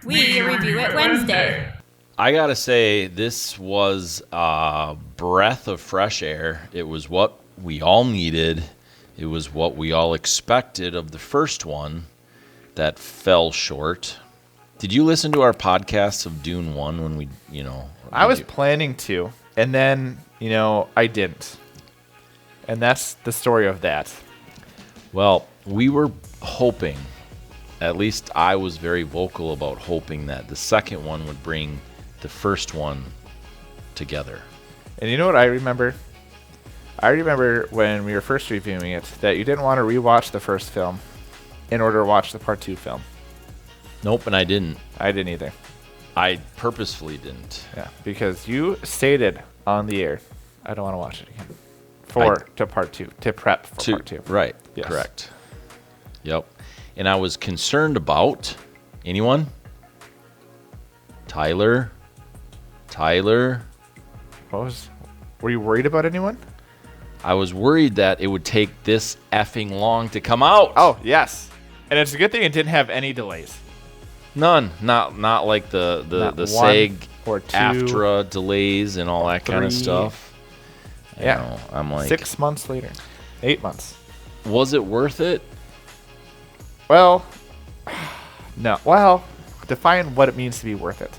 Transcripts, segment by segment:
We review it Wednesday. I gotta say, this was a breath of fresh air. It was what we all needed. It was what we all expected of the first one that fell short. Did you listen to our podcast of Dune 1 when we, I was planning to, and then, I didn't. And that's the story of that. Well, we were hoping, at least I was very vocal about hoping that the second one would bring the first one together. And you know what I remember? I remember when we were first reviewing it that you didn't want to rewatch the first film in order to watch the part 2 film. Nope, and I didn't. I didn't either. I purposefully didn't. Yeah, because you stated on the air, I don't want to watch it again. To part 2, to prep for part 2. Right, yes. Correct. Yep. And I was concerned about anyone? Tyler? Were you worried about anyone? I was worried that it would take this effing long to come out. Oh, yes. And it's a good thing it didn't have any delays. None. Not like the SAG or 2, AFTRA delays and all that 3. kind of stuff. Yeah. I'm like 6 months later. 8 months. Was it worth it? Well, no. Well, define what it means to be worth it.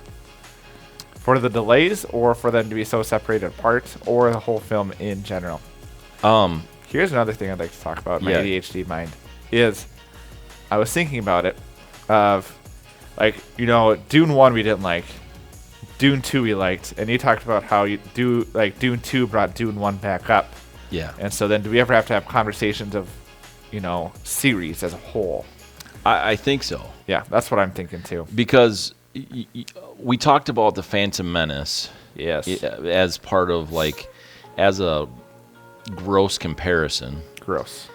For the delays, or for them to be so separated apart, or the whole film in general. Here's another thing I'd like to talk about. My ADHD mind is, I was thinking about it, of Dune 1 we didn't like, Dune 2 we liked, and you talked about how Dune 2 brought Dune 1 back up. Yeah. And so then, do we ever have to have conversations of, series as a whole? I think so. Yeah, that's what I'm thinking too. Because we talked about the Phantom Menace. Yes. As part of as a gross comparison. Gross.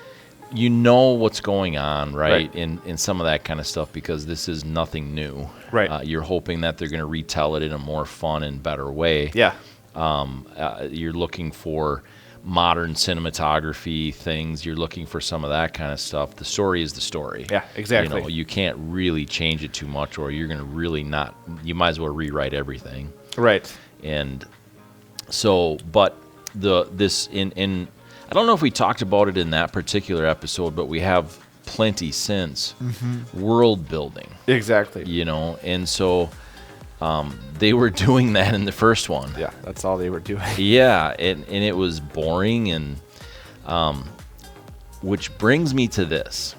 You know what's going on, right? In some of that kind of stuff, because this is nothing new. Right. You're hoping that they're going to retell it in a more fun and better way. Yeah. You're looking for modern cinematography things. You're looking for some of that kind of stuff. The story is the story. Yeah, exactly. You can't really change it too much, or you're going to really not. You might as well rewrite everything. Right. And so, but in I don't know if we talked about it in that particular episode, but we have plenty since. World building. Exactly. And so they were doing that in the first one. Yeah, that's all they were doing. Yeah, and it was boring, and which brings me to this.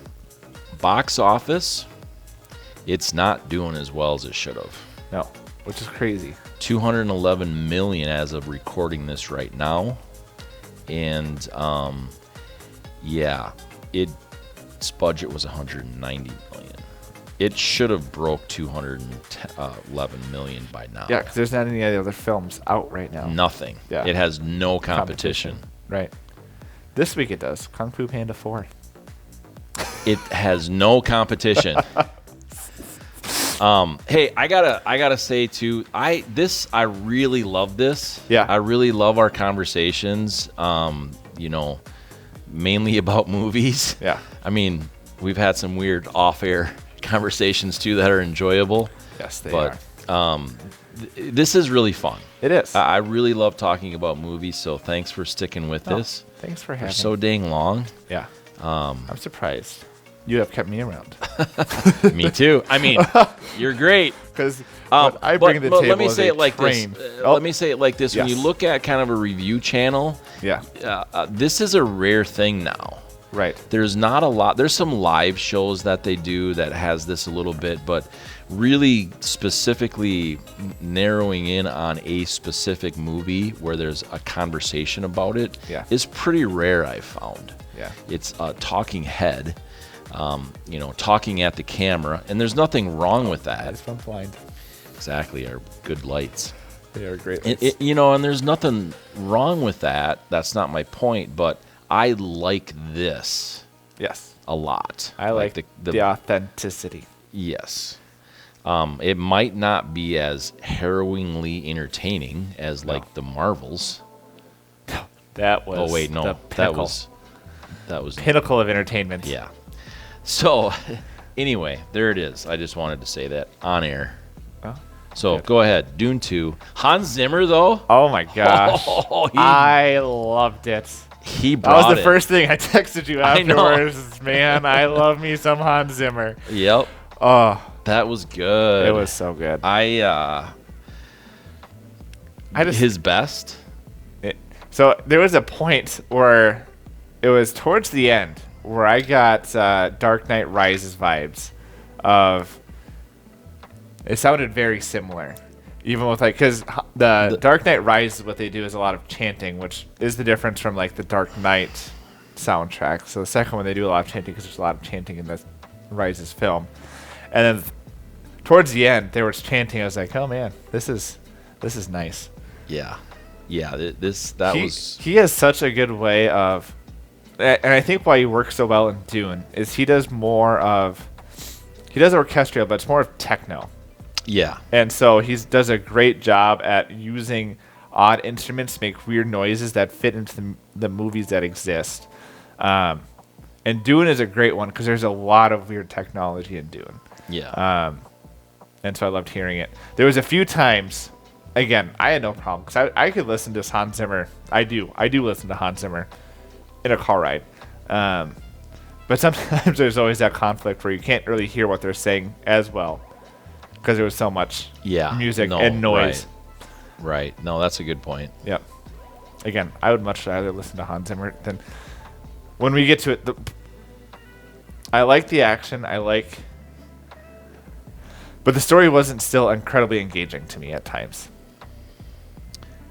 Box office, it's not doing as well as it should have. No, which is crazy. 211 million as of recording this right now. And its budget was 190 million. It should have broke 211 million by now. Yeah, because there's not any other films out right now. Nothing. Yeah. It has no competition. Right. This week it does. Kung Fu Panda 4. It has no competition. Hey, I gotta say too, I really love this. Yeah. I really love our conversations. Mainly about movies. Yeah. I mean, we've had some weird off-air conversations too that are enjoyable. Yes, they are. This is really fun. It is. I really love talking about movies, so thanks for sticking with this. Thanks for having me. So dang long. Yeah. I'm surprised. You have kept me around. Me too. I mean, you're great. Because I bring to the table let me say it like train. this. Let me say it like this. Yes. When you look at kind of a review channel, this is a rare thing now. Right. There's not a lot. There's some live shows that they do that has this a little bit, but really specifically narrowing in on a specific movie where there's a conversation about it is pretty rare, I've found. Yeah. It's a talking head. Talking at the camera, and there's nothing wrong with that. That's from blind. Exactly, our good lights. They are great lights. And there's nothing wrong with that. That's not my point, but I like this. Yes. A lot. I like the authenticity. Yes. It might not be as harrowingly entertaining as the Marvels. That was. Oh wait, no, that was pinnacle of entertainment. Yeah. So, Anyway, there it is. I just wanted to say that on air. Oh, so good. go ahead. Dune 2. Hans Zimmer, though. Oh my gosh. Oh, I loved it. He That brought was the first thing I texted you I know. afterwards. Man, I love me some Hans Zimmer. Yep. Oh, That was good. it was so good. I just his best. So there was a point where it was towards the end where I got Dark Knight Rises vibes of. It sounded very similar, even with because the Dark Knight Rises, what they do is a lot of chanting, which is the difference from like the Dark Knight soundtrack. So the second one they do a lot of chanting because there's a lot of chanting in the Rises film, and then towards the end there was chanting. I was like, oh man, this is nice. Yeah. He has such a good way of, and I think why he works so well in Dune is he does orchestral, but it's more of techno. Yeah. And so he does a great job at using odd instruments to make weird noises that fit into the movies that exist. And Dune is a great one because there's a lot of weird technology in Dune. Yeah. And so I loved hearing it. There was a few times. Again, I had no problem because I could listen to Hans Zimmer. I do listen to Hans Zimmer in a car ride. But sometimes there's always that conflict where you can't really hear what they're saying as well because there was so much music and noise. Right. No, that's a good point. Yep. Again, I would much rather listen to Hans Zimmer than when we get to it. I like the action. But the story wasn't still incredibly engaging to me at times.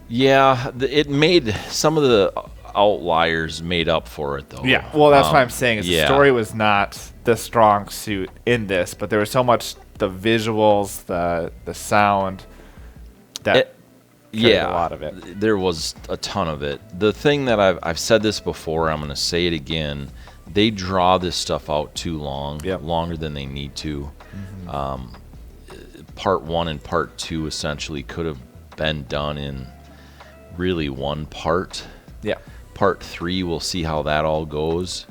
Yeah, it made some of the outliers made up for it, though. Yeah, well, that's what I'm saying. Is yeah. The story was not the strong suit in this, but there was so much the visuals, the sound that carried a lot of it. There was a ton of it. The thing that I've said this before, I'm going to say it again. They draw this stuff out too long, longer than they need to. Mm-hmm. Part 1 and part 2 essentially could have been done in really one part. Yeah. Part 3, we'll see how that all goes.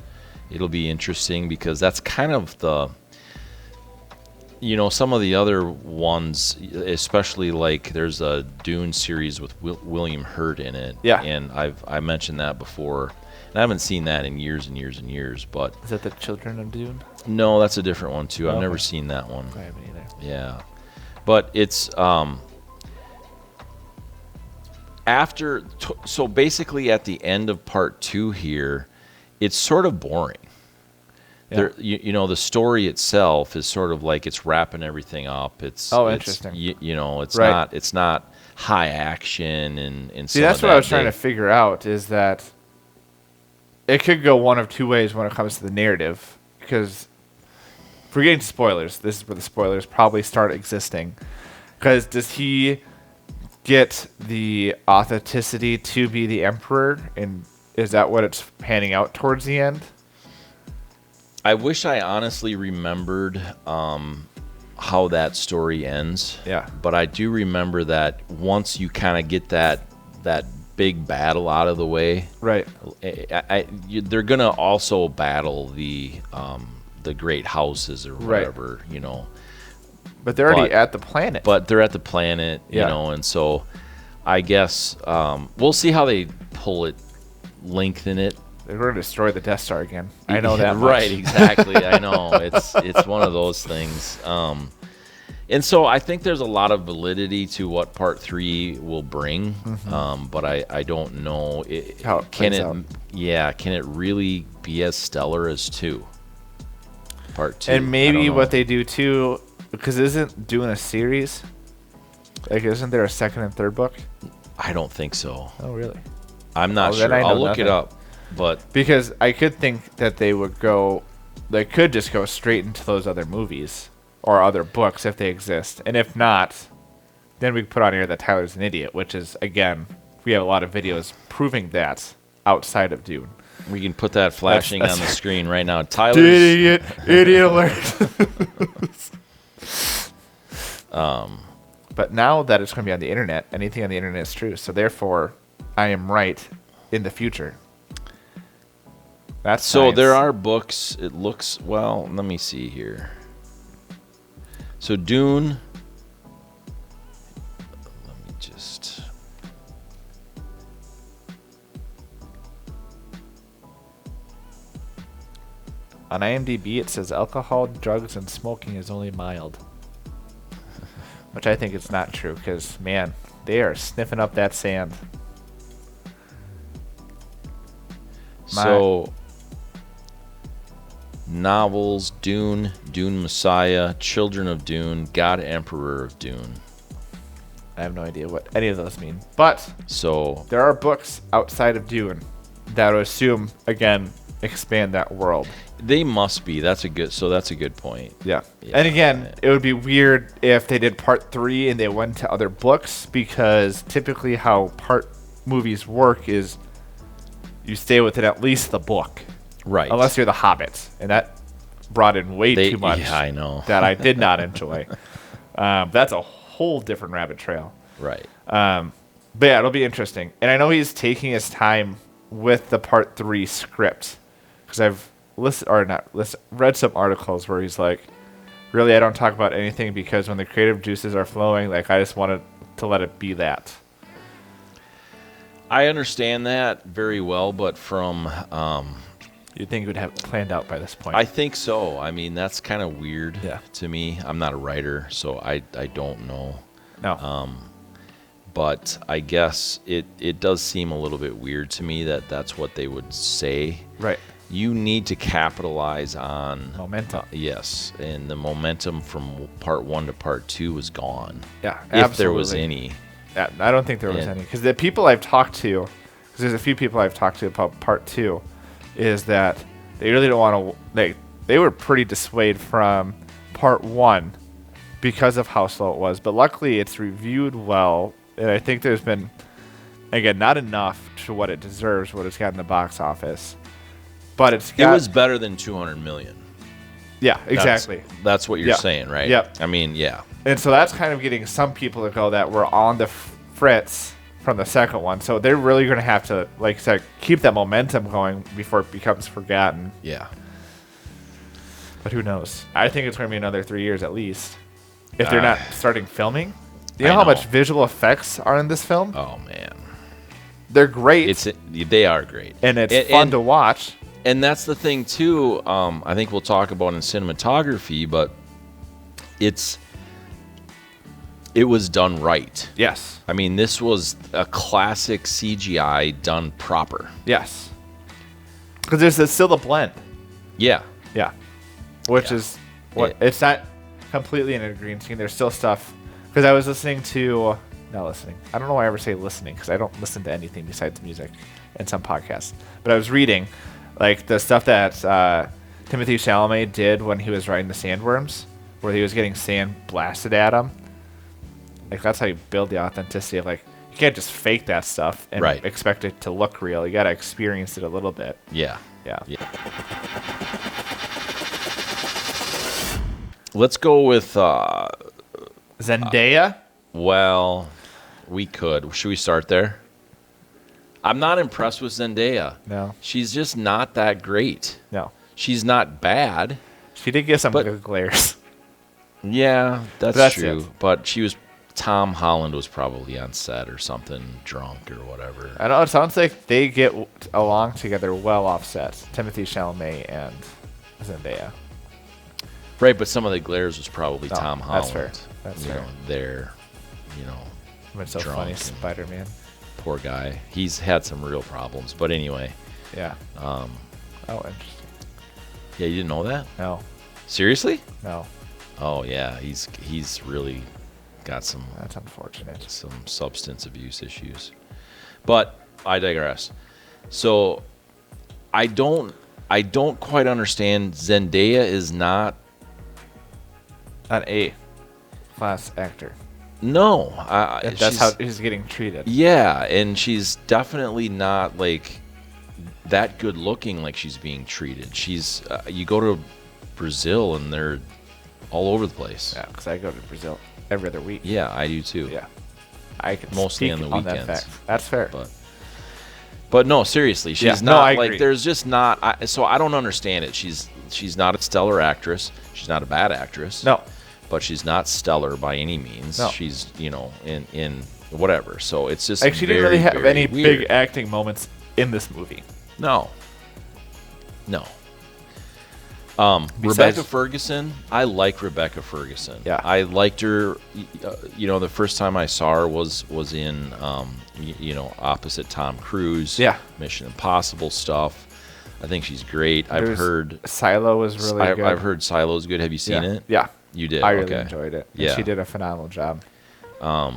It'll be interesting because that's kind of some of the other ones, especially like there's a Dune series with William Hurt in it. Yeah. And I mentioned that before. And I haven't seen that in years and years and years, but... Is that the Children of Dune? No, that's a different one too. I've never seen that one. I haven't either. Yeah. But it's so basically at the end of part 2 here, it's sort of boring. Yeah. The story itself is sort of like it's wrapping everything up. Interesting. It's not high action and see, that's what I was trying to figure out is that it could go one of two ways when it comes to the narrative because. If we're getting to spoilers, this is where the spoilers probably start existing. Because does he get the authenticity to be the Emperor? And is that what it's panning out towards the end? I wish I honestly remembered how that story ends. Yeah. But I do remember that once you kind of get that big battle out of the way. Right. They're going to also battle the great houses or whatever, But they're already at the planet. But they're at the planet, and so I guess we'll see how they pull it, lengthen it. They're going to destroy the Death Star again. I know that much. Right, exactly. I know. It's one of those things. And so I think there's a lot of validity to what Part 3 will bring, but I don't know. How it plays out. Yeah, can it really be as stellar as 2? Part 2. And maybe what they do too, because isn't Dune a series? Like, isn't there a second and third book? I don't think so. Oh, really? I'm not sure. I'll look it up. But because I could think that they could just go straight into those other movies or other books if they exist. And if not, then we put on here that Tyler's an idiot, which is, again, we have a lot of videos proving that outside of Dune. We can put that flashing on the screen right now. Tyler's idiot alert. But now that it's going to be on the internet, anything on the internet is true. So therefore, I am right in the future. That's so science. There are books. It looks, well, let me see here. So Dune. Let me just. On IMDb, it says alcohol, drugs, and smoking is only mild. Which I think is not true, because, man, they are sniffing up that sand. So, novels, Dune, Dune Messiah, Children of Dune, God Emperor of Dune. I have no idea what any of those mean. But So, there are books outside of Dune that I would assume, again, expand that world. they must be. That's a good point. Yeah. Yeah. And again, it would be weird if they did part 3 and they went to other books, because typically how part movies work is you stay within at least the book. Right. Unless you're the Hobbit. And that brought in way too much. Yeah, I know. That I did not enjoy. That's a whole different rabbit trail. Right. But yeah, it'll be interesting. And I know he's taking his time with the part 3 script, because I've read some articles where he's like, really, I don't talk about anything, because when the creative juices are flowing, like, I just wanted to let it be that. I understand that very well, but from You'd think it would have it planned out by this point. I think so. I mean, that's kind of weird Yeah. to me. I'm not a writer, so I don't know. No. But I guess it does seem a little bit weird to me that that's what they would say. Right. You need to capitalize on Momentum. Yes, and the momentum from part 1 to part 2 was gone. Yeah, If there was absolutely. any. Yeah, I don't think there was Yeah. any. Because the people I've talked to, because there's a few people I've talked to about part 2, is that they really don't want to. They were pretty dissuaded from part 1 because of how slow it was. But luckily, it's reviewed well, and I think there's been, again, not enough to what it deserves, what it's got in the box office. But it was better than 200 million. Yeah, exactly. That's what you're Yeah. saying, right? Yep. I mean, yeah. And so that's kind of getting some people to go that were on the fritz from the second one. So they're really going to have to, like I said, keep that momentum going before it becomes forgotten. Yeah. But who knows? I think it's going to be another 3 years at least. If they're Ah. not starting filming. You I know how know. much visual effects are in this film? Oh man. They're great. They are great. and it's fun to watch. And that's the thing too. I think we'll talk about in cinematography, but it was done right. Yes. I mean, this was a classic CGI done proper. Yes. Because there's still the blend. Yeah. Yeah. Which Yeah. is what it's not completely in a green screen. There's still stuff. Because I was listening to, not listening. I don't know why I ever say listening, because I don't listen to anything besides music and some podcasts. But I was reading, like, the stuff that Timothée Chalamet did when he was riding the sandworms, where he was getting sand blasted at him. Like, that's how you build the authenticity of, like, you can't just fake that stuff and Right. expect it to look real. You got to experience it a little bit. Yeah. Yeah. Let's go with. Zendaya? Well, we could. Should we start there? I'm not impressed with Zendaya. No. She's just not that great. No. She's not bad. She did get some But- good glares. Yeah, that's That's true. it. But Tom Holland was probably on set or something, drunk or whatever. I know, it sounds like they get along together well offset. Timothée Chalamet and Zendaya. Right, but some of the glares was probably No, Tom that's Holland. fair. That's you fair. know, there, you know, It's so drunk funny, and- Spider-Man. poor guy. He's had some real problems. But anyway, Yeah. Oh, interesting. yeah, you didn't know that? No. Seriously? No. Oh yeah, he's really got some That's unfortunate. substance abuse issues. But I digress. So I don't quite understand. Zendaya is not. An A-class actor. No, If that's she's- how he's getting treated. Yeah, and she's definitely not like that good looking like she's being treated. She's you go to Brazil and they're all over the place. Yeah, because I go to Brazil every other week. Yeah, I do too. Yeah. I can Mostly speak on the that weekends. fact. That's fair. But no, seriously, she's Yeah, no, not I like agree. there's just not. So I don't understand it. She's not a stellar actress. She's not a bad actress. No. but she's not stellar by any means. No. She's, in whatever. So it's just Like, she didn't really have any weird. big acting moments in this movie. No. Besides- Rebecca Ferguson, I like Rebecca Ferguson. Yeah. I liked her. The first time I saw her was in, opposite Tom Cruise. Yeah. Mission Impossible stuff. I think she's great. I've heard Silo was really good. I've heard Silo's good. Have you seen it? Yeah. You did. I really okay. enjoyed it. And Yeah. she did a phenomenal job.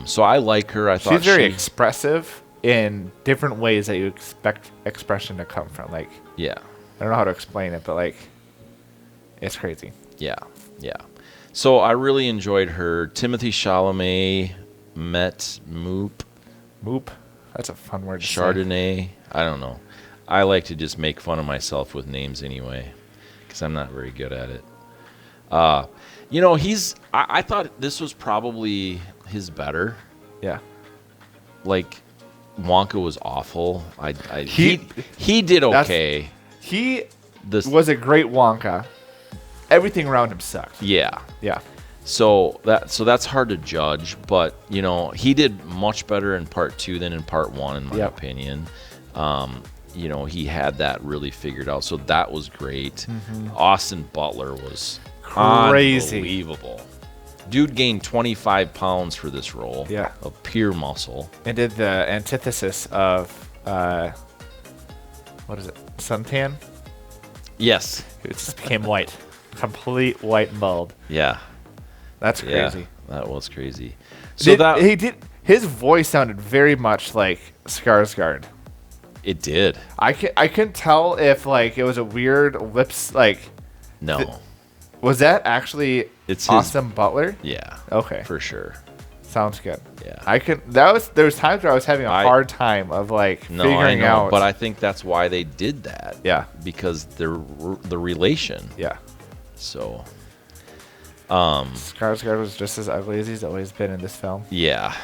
So I like her. I thought She's very expressive in different ways that you expect expression to come from. Like, Yeah. I don't know how to explain it, but like, it's crazy. Yeah. So I really enjoyed her. Timothée Chalamet, Moop. That's a fun word to say. Chardonnay. I don't know. I like to just make fun of myself with names anyway, because I'm not very good at it. I thought this was probably his better. Yeah. Like, Wonka was awful. He did okay. He This was a great Wonka. Everything around him sucked. Yeah. Yeah. So that's hard to judge, but he did much better in part 2 than in part 1, in my opinion. He had that really figured out, so that was great. Austin Butler was Crazy. unbelievable. Dude gained 25 pounds for this role. Yeah. Of pure muscle. And did the antithesis of, what is it? Suntan? Yes. It just became white. Complete white and bald. Yeah. That's crazy. Yeah, that was crazy. So His voice sounded very much like Skarsgård. it did. I couldn't tell if like it was a weird lips like. No. Was that actually It's Austin Butler? Yeah. Okay. For sure. Sounds good. Yeah. There was times where I was having a hard time of like figuring out. But I think that's why they did that. Yeah. Because the relation. Yeah. So. Skarsgård was just as ugly as he's always been in this film. Yeah.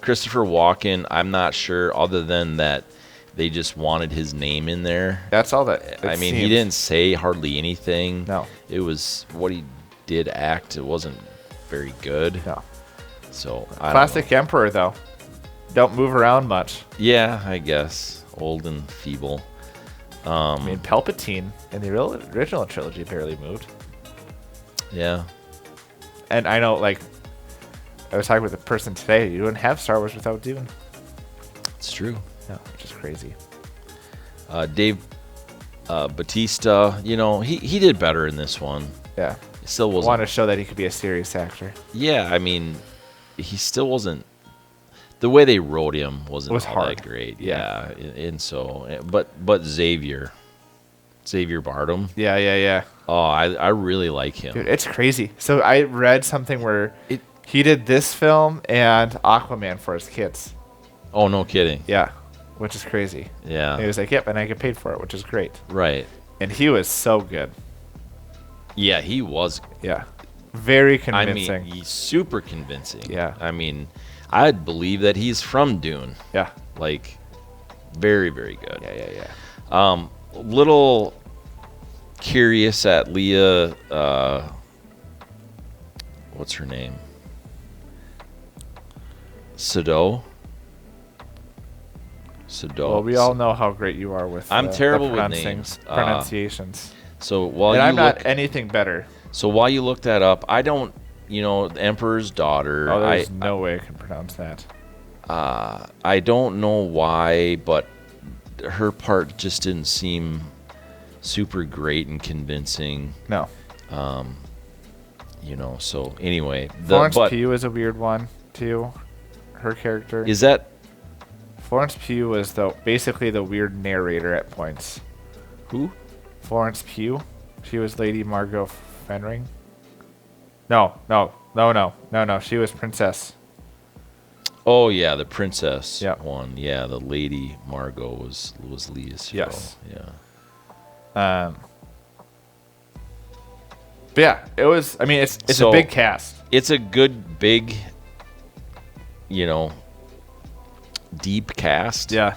Christopher Walken, I'm not sure, other than that they just wanted his name in there. That's all that. I mean, he didn't say hardly anything. No. It was what he did act. It wasn't very good. No. So, I Classic Emperor, though. Don't move around much. Yeah, I guess. Old and feeble. I mean, Palpatine in the original trilogy barely moved. Yeah. And I know, like, I was talking with a person today. You wouldn't have Star Wars without Dune. It's true. No, which is crazy. Dave Bautista, he did better in this one. Yeah. He still I wasn't. want to show that he could be a serious actor. Yeah, I mean, he still wasn't. The way they wrote him wasn't was all hard. that great. Yeah. And so, but Javier Bardem. Yeah. Oh, I really like him. Dude, it's crazy. So I read something where he did this film and Aquaman for his kids. Oh, no kidding. Yeah, which is crazy. Yeah. And he was like, yep, and I get paid for it, which is great. Right. And he was so good. Yeah, he was. Yeah. Very convincing. I mean, he's super convincing. Yeah. I mean, I'd believe that he's from Dune. Yeah. Like, very, very good. Yeah. Little curious at Léa, what's her name? Seydoux. Well, we all know how great you are with I'm terrible with pronunciations. So while and you I'm not anything better. So while you look that up, I don't, the Emperor's Daughter. Oh, there's no way I can pronounce that. I don't know why, but her part just didn't seem super great and convincing. No. So anyway. Florence Pugh is a weird one, too. Her character. Is that... Florence Pugh was basically the weird narrator at points. Who? Florence Pugh. She was Lady Margot Fenring. No. She was Princess. Oh yeah, the princess one. Yeah, the Lady Margot was Leah's hero. Yes. Yeah. But yeah, it was. I mean, it's a big cast. It's a good big, deep cast. Yeah.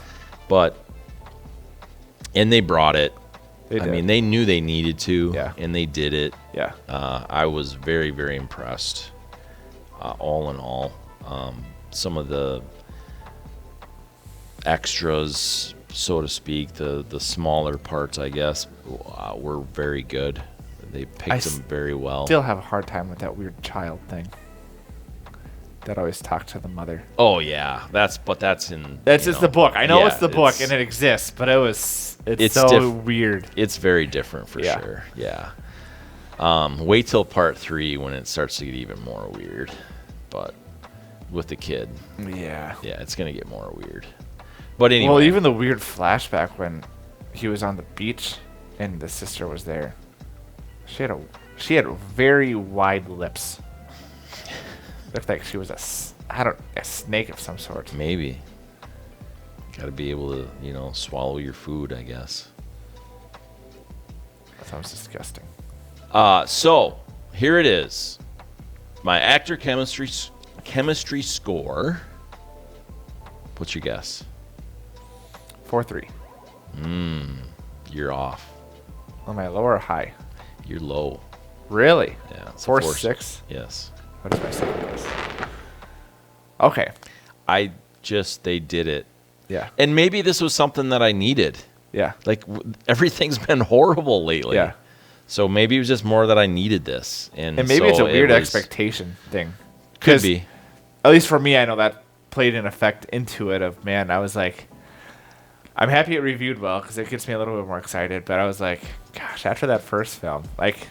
And they brought it. They did. I mean, they knew they needed to. Yeah. And they did it. Yeah. I was very, very impressed. All in all, some of the extras, so to speak, the smaller parts, I guess, were very good. They picked them very well. Still have a hard time with that weird child thing. That always talked to the mother. Oh yeah, that's in. That's just the book. I know yeah, it's the book and it exists, but it's so weird. It's very different for sure. Yeah. Wait till part 3 when it starts to get even more weird, but with the kid. Yeah. Yeah, it's gonna get more weird. But anyway. Well, even the weird flashback when he was on the beach and the sister was there. She had very wide lips. Looked like she was a snake of some sort. Maybe. Got to be able to, swallow your food, I guess. That sounds disgusting. So here it is. My actor chemistry score. What's your guess? 4.3. You're off. On my low or high? You're low. Really? Yeah. It's 4.6. Yes. What is my second guess? Okay. They did it. Yeah. And maybe this was something that I needed. Yeah. Like everything's been horrible lately. Yeah. So maybe it was just more that I needed this. And maybe so it's a weird expectation thing. Could be. At least for me, I know that played an effect into it of, man, I was like, I'm happy it reviewed well because it gets me a little bit more excited. But I was like, gosh, after that first film, like,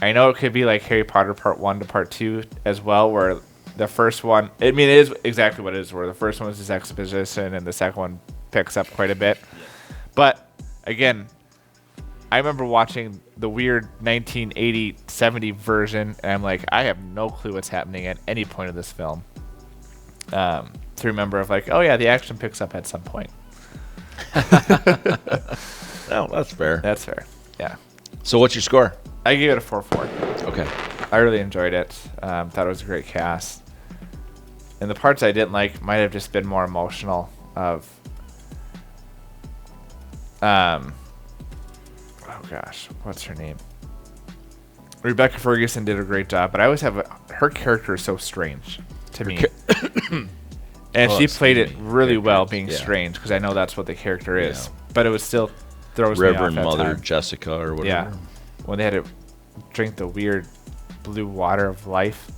I know it could be like Harry Potter Part 1 to Part 2 as well, where the first one, I mean, it is exactly what it is, where the first one is this exposition and the second one picks up quite a bit. Yeah. But, again, I remember watching the weird 1980-70 version, and I'm like, I have no clue what's happening at any point of this film. To remember of like, oh yeah, the action picks up at some point. No, that's fair. That's fair. Yeah. So what's your score? I gave it a 4.4. Okay. I really enjoyed it. Thought it was a great cast. And the parts I didn't like might have just been more emotional of oh gosh, what's her name? Rebecca Ferguson did a great job, but I always have her character is so strange to me. And she played it really well, being strange, because I know that's what the character is. Yeah. But it was still throws Reverend me off Mother time. Jessica or whatever. Yeah, when they had to drink the weird blue water of life.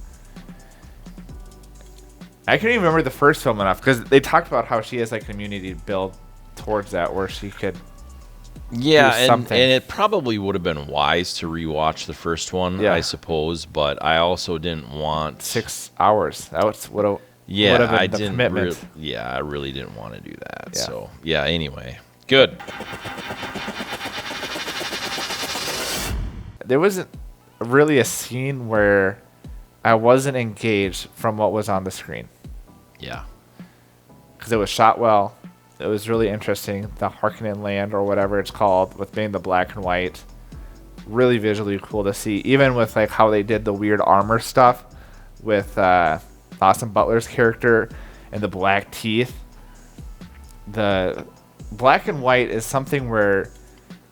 I can't even remember the first film enough because they talked about how she has like community build towards that where she could. Yeah, and it probably would have been wise to rewatch the first one, I suppose. But I also didn't want 6 hours. That was what. I didn't. I really didn't want to do that. Yeah. So yeah. Anyway, good. There wasn't really a scene where I wasn't engaged from what was on the screen. Yeah. Because it was shot well. It was really interesting. The Harkonnen land or whatever it's called, with being the black and white, really visually cool to see. Even with like how they did the weird armor stuff with Austin Butler's character and the black teeth. The black and white is something where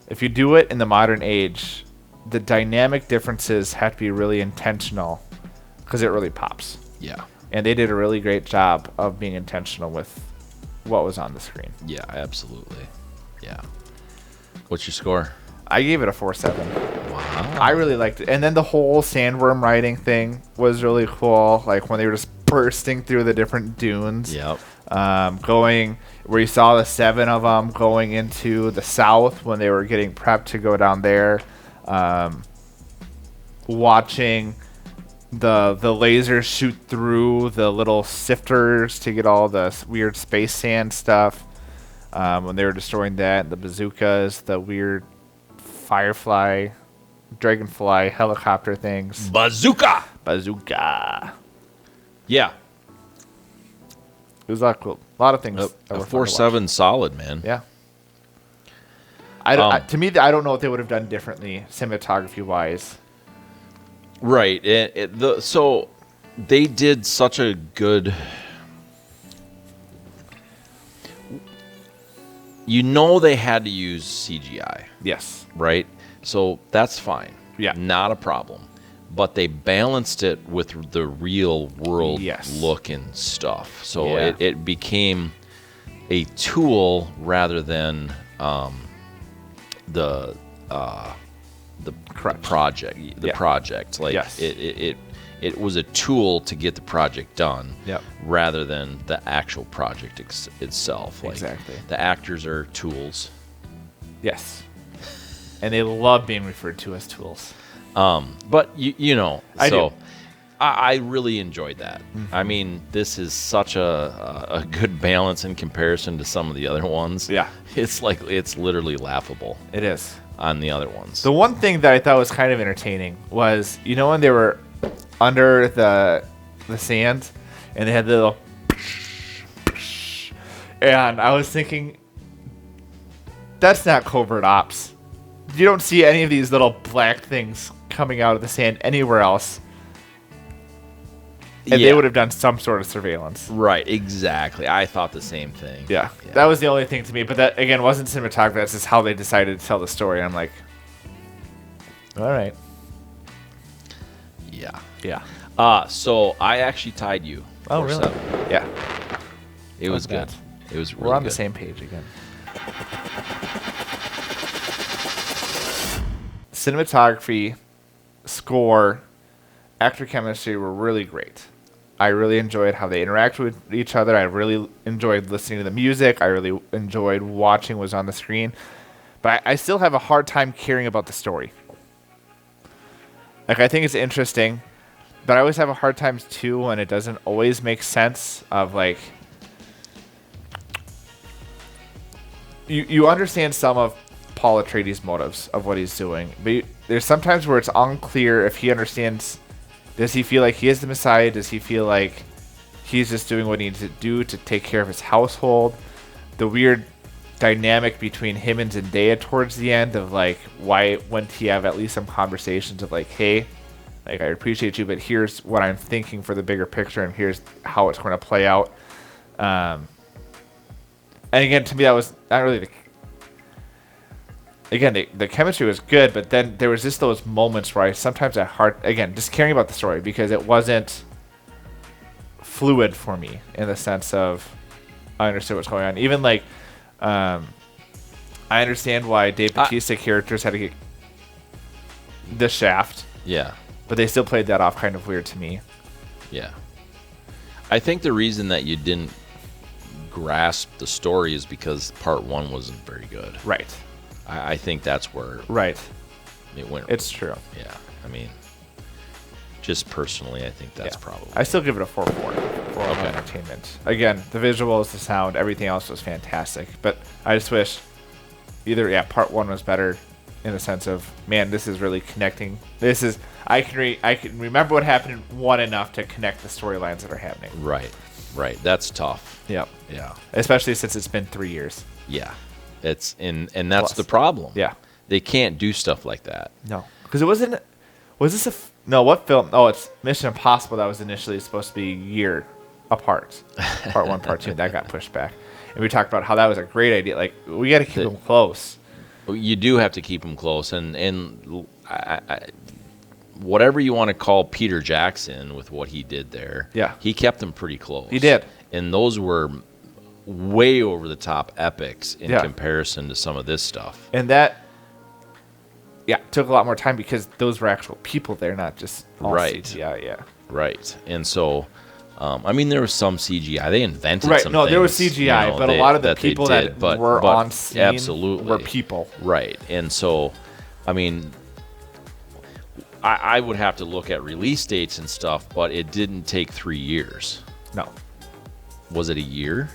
if you do it in the modern age, the dynamic differences have to be really intentional because it really pops. Yeah. And they did a really great job of being intentional with what was on the screen. Yeah, absolutely. Yeah. What's your score? I gave it a 4.7. Wow. I really liked it. And then the whole sandworm riding thing was really cool. Like when they were just bursting through the different dunes. Yep. Going where you saw the 7 of them going into the south when they were getting prepped to go down there. Watching the lasers shoot through the little sifters to get all the weird space sand stuff. When they were destroying that, the bazookas, the weird firefly, dragonfly helicopter things. Bazooka! Yeah. It was a lot cool. A lot of things. A 4.7 solid, man. Yeah. To me, I don't know what they would have done differently cinematography-wise. Right. So they did such a good... they had to use CGI. Yes. Right? So that's fine. Yeah. Not a problem. But they balanced it with the real world look and stuff. So it became a tool rather than the project. The project. Like it was a tool to get the project done rather than the actual project itself. Like, exactly. The actors are tools. Yes. And they love being referred to as tools. But you know, I do. I really enjoyed that. Mm-hmm. I mean, this is such a good balance in comparison to some of the other ones. Yeah. It's literally laughable. It is. On the other ones. The one thing that I thought was kind of entertaining was, you know, when they were under the sand and they had the little and I was thinking, that's not covert ops. You don't see any of these little black things coming out of the sand anywhere else. And they would have done some sort of surveillance. Right, exactly. I thought the same thing. Yeah. That was the only thing to me. But that, again, wasn't cinematography. That's just how they decided to tell the story. I'm like, all right. Yeah. Yeah. So I actually tied you. Oh, really? 7. Yeah. It was good. It was really We're on good. the same page again. Cinematography, score, actor chemistry were really great. I really enjoyed how they interacted with each other. I really enjoyed listening to the music. I really enjoyed watching what was on the screen. But I still have a hard time caring about the story. Like, I think it's interesting, but I always have a hard time too when it doesn't always make sense of, like, you understand some of Paul Atreides' motives of what he's doing, but there's sometimes where it's unclear if he understands. Does he feel like he is the Messiah? Does he feel like he's just doing what he needs to do to take care of his household? The weird dynamic between him and Zendaya towards the end of, like, why wouldn't he have at least some conversations of, like, hey, like, I appreciate you, but here's what I'm thinking for the bigger picture, and here's how it's going to play out. And again, to me, that was not really the chemistry was good, but then there was just those moments where again, just caring about the story because it wasn't fluid for me in the sense of I understood what's going on. Even like, I understand why Dave Bautista characters had to get the shaft. Yeah. But they still played that off kind of weird to me. Yeah. I think the reason that you didn't grasp the story is because part 1 wasn't very good. Right. I think that's where it went. It's true. Yeah. I mean, just personally, I think that's probably. I still give it a 4/4 for entertainment. Again, the visuals, the sound, everything else was fantastic. But I just wish either part 1 was better in the sense of, man, this is really connecting. This is I can remember what happened in 1 enough to connect the storylines that are happening. Right. That's tough. Yep. Yeah. Especially since it's been 3 years. Yeah. And that's the problem. Yeah. They can't do stuff like that. No. Because it wasn't. Was this no? What film? Oh, it's Mission Impossible. That was initially supposed to be a year apart. Part 1, part 2. That got pushed back. And we talked about how that was a great idea. Like, we got to keep them close. You do have to keep them close, and whatever you want to call Peter Jackson with what he did there. Yeah. He kept them pretty close. He did. And those were way over the top epics in comparison to some of this stuff. And that took a lot more time because those were actual people there, not just all CGI. Yeah. Right. And so I mean, there was some CGI. They invented some no, things, there was CGI, but a lot of the people that were on scene absolutely were people. Right. And so, I mean, I would have to look at release dates and stuff, but it didn't take 3 years. No. Was it a year?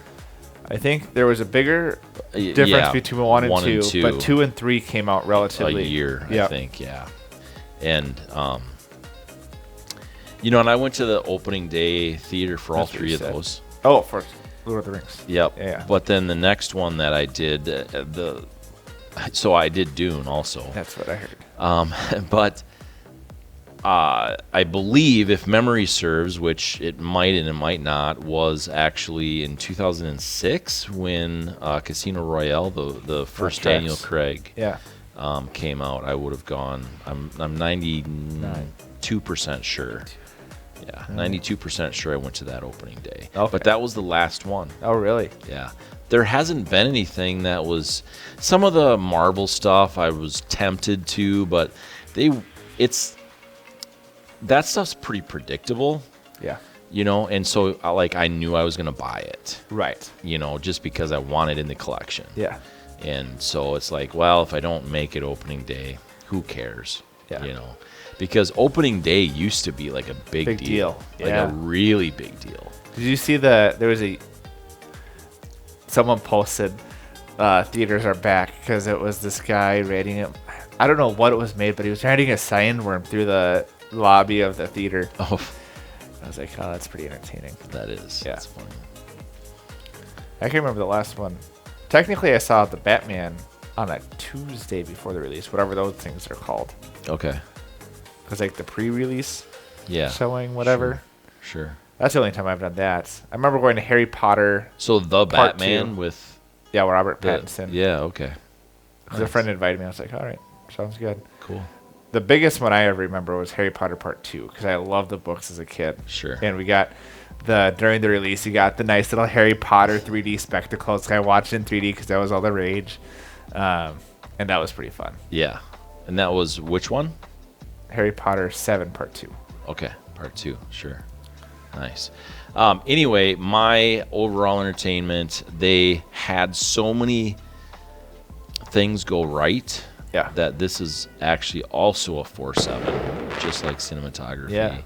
I think there was a bigger difference between 1 and 2, but 2 and 3 came out relatively a year, I think, And and I went to the opening day theater for all 3 of those. Oh, for Lord of the Rings. Yep. Yeah. But then the next one that I did, so I did Dune also. That's what I heard. But I believe, if memory serves, which it might and it might not, was actually in 2006 when Casino Royale, the first Daniel Craig came out, I would have gone. I'm 92% sure. Yeah, 92% sure I went to that opening day. Okay. But that was the last one. Oh, really? Yeah. There hasn't been anything that was... Some of the Marvel stuff I was tempted to, but that stuff's pretty predictable. Yeah. You know, and so I knew I was going to buy it. Right. You know, just because I want it in the collection. Yeah. And so it's like, well, if I don't make it opening day, who cares? Yeah. You know, because opening day used to be like a big deal. Like yeah. a really big deal. Did you see someone posted theaters are back because it was this guy rating it. I don't know what it was made, but he was riding a sandworm through the lobby of the theater. Oh, I was like, oh, that's pretty entertaining. that is. Yeah. That's funny. I can't remember the last one. Technically, I saw the Batman on a Tuesday before the release, whatever those things are called. Okay. Because like the pre-release Yeah. showing, whatever. Sure. That's the only time I've done that. I remember going to Harry Potter. So the Part Batman 2. with Yeah, Robert the, Pattinson. yeah. Okay. Because a friend invited me. I was like, all right, sounds good. Cool. The biggest one I ever remember was Harry Potter Part 2 because I loved the books as a kid. Sure. And we got during the release, you got the nice little Harry Potter 3D spectacles. I watched in 3D because that was all the rage. And that was pretty fun. Yeah. And that was which one? Harry Potter 7 Part 2. Okay. Part 2. Sure. Nice. Anyway, my overall entertainment, they had so many things go right. Yeah. That this is actually also a 4.7, just like cinematography. Yeah.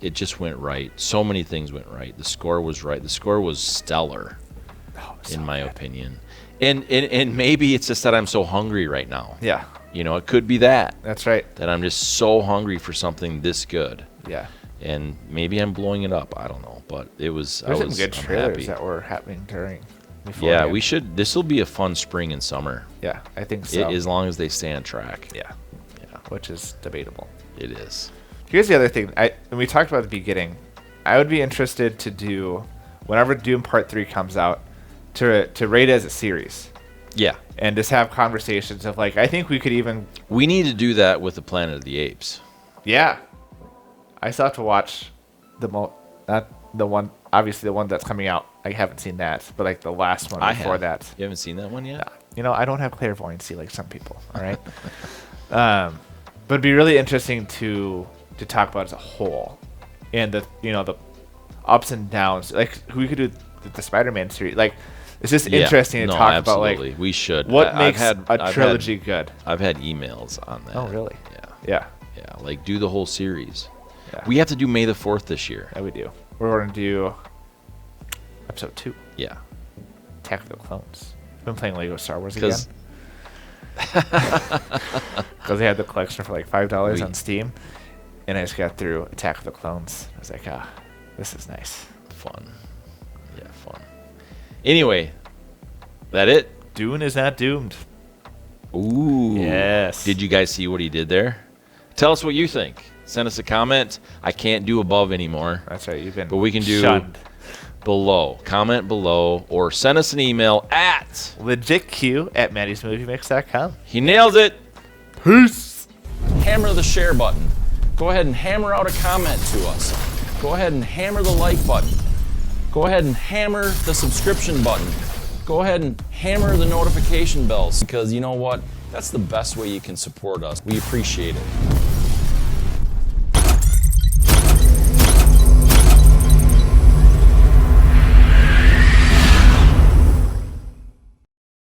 It just went right. So many things went right. The score was right. The score was stellar, in my opinion. And maybe it's just that I'm so hungry right now. Yeah. You know, it could be that. That's right. That I'm just so hungry for something this good. Yeah. And maybe I'm blowing it up. I don't know. But it was. There's some good I'm trailers happy. that were happening during. Yeah, beforehand. we should. This will be a fun spring and summer. Yeah, I think so. As long as they stay on track. Yeah. Yeah, Which is debatable. it is. Here's the other thing. And we talked about at the beginning. I would be interested to do, whenever Dune Part 3 comes out, to rate it as a series. Yeah. And just have conversations of like, I think we could even... We need to do that with the Planet of the Apes. Yeah. I still have to watch not the one, obviously the one that's coming out. I haven't seen that, but like the last one before that. You haven't seen that one yet? You know, I don't have clairvoyancy like some people, all right? But it'd be really interesting to talk about as a whole. And the ups and downs. Like, we could do the Spider-Man series. Like, it's just interesting to talk absolutely. about, like, we should. what makes a trilogy good. I've had emails on that. Oh, really? Yeah. Yeah. Yeah, like do the whole series. Yeah. We have to do May the 4th this year. Yeah, we do. We're going to do episode 2, Yeah. Attack of the Clones. I've been playing Lego Star Wars again. Because they had the collection for like $5 on Steam. And I just got through Attack of the Clones. I was like, this is nice. Fun. Yeah, fun. Anyway, that it? Dune is not doomed. Ooh. Yes. Did you guys see what he did there? Tell us what you think. Send us a comment. I can't do above anymore. That's right. You've been But we can do shunned. below. Comment below or send us an email at legitq@maddysmoviemix.com. He nails it. Peace. Hammer the share button. Go ahead and hammer out a comment to us. Go ahead and hammer the like button. Go ahead and hammer the subscription button. Go ahead and hammer the notification bells because you know what? That's the best way you can support us. We appreciate it.